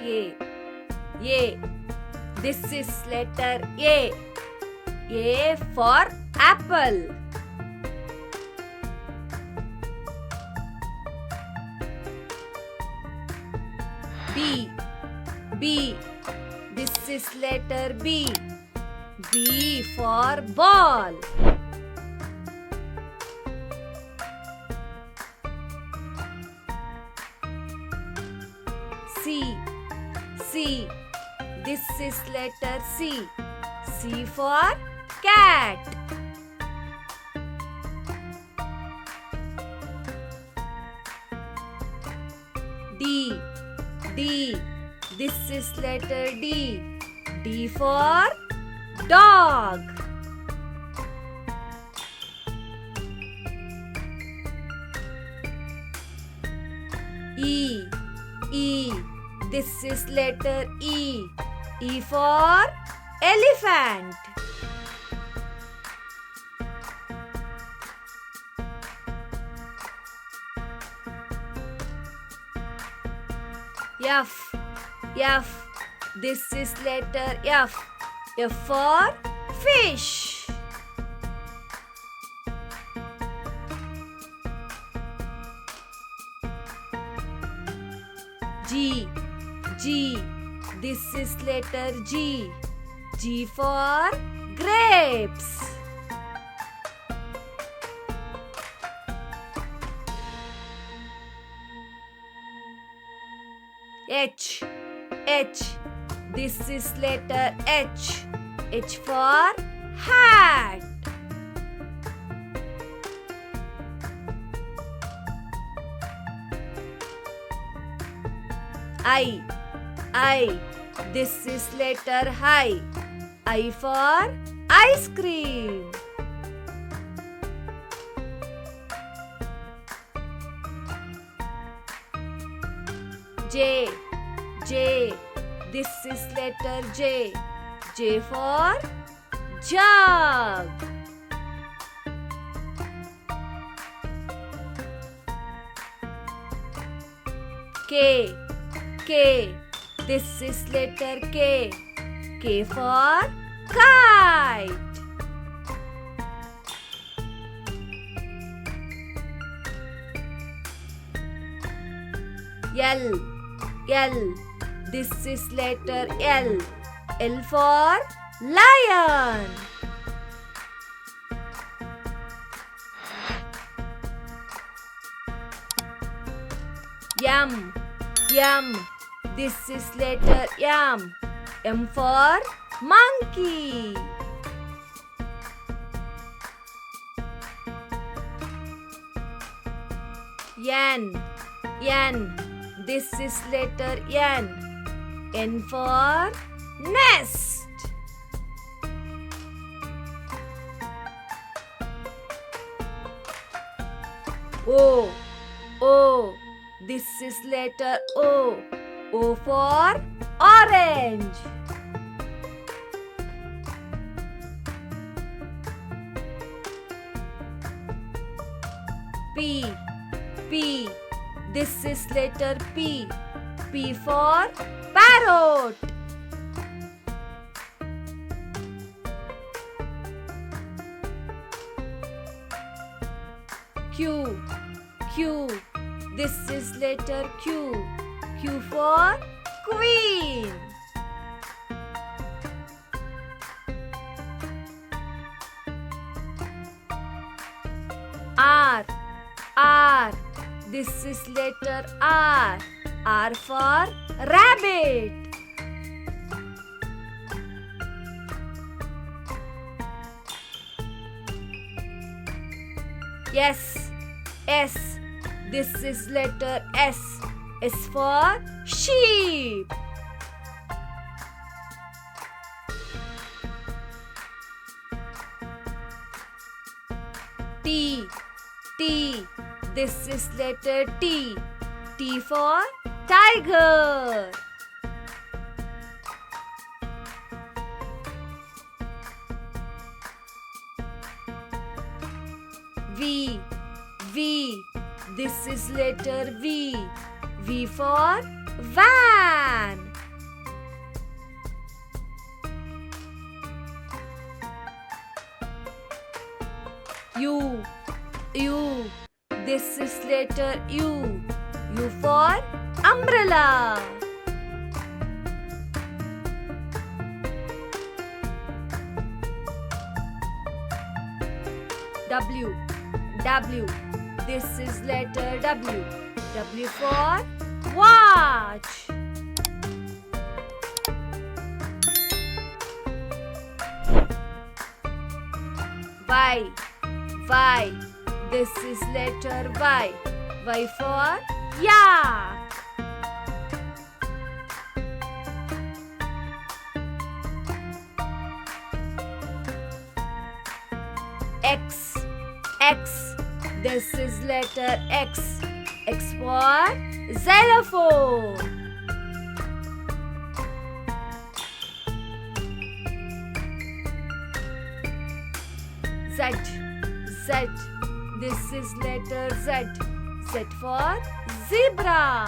A. A. This is letter A. A for apple. B. B. This is letter B. B for ball. C. C. This is letter C. C for cat. D. D. This is letter D. D for dog. E. E. This is letter E. E for elephant. F. F. This is letter F. F for fish. G. G. This is letter G. G for grapes. H. H. This is letter H. H for hat. I. I. This is letter I. I for ice cream. J. J. This is letter J. J for jug. K. K. This is letter K. K for kite. L. L. This is letter L. L for lion. M. M. This is letter M. M for monkey. N. N. This is letter N. N for nest. O. O. This is letter O. O for orange. P. P. This is letter P. P for parrot. Q. Q. This is letter Q. Q for queen. R. R. This is letter R. R for rabbit. S. S. This is letter S. S for sheep. T. T. This is letter T. T for tiger. V. V. This is letter V. V for van. U, U. This is letter U. U for umbrella. W, W. This is letter W. W for watch. Y, Y. This is letter Y. Y for yak. X, X. This is letter X. X for xylophone. Z, Z. This is letter Z. Z for zebra.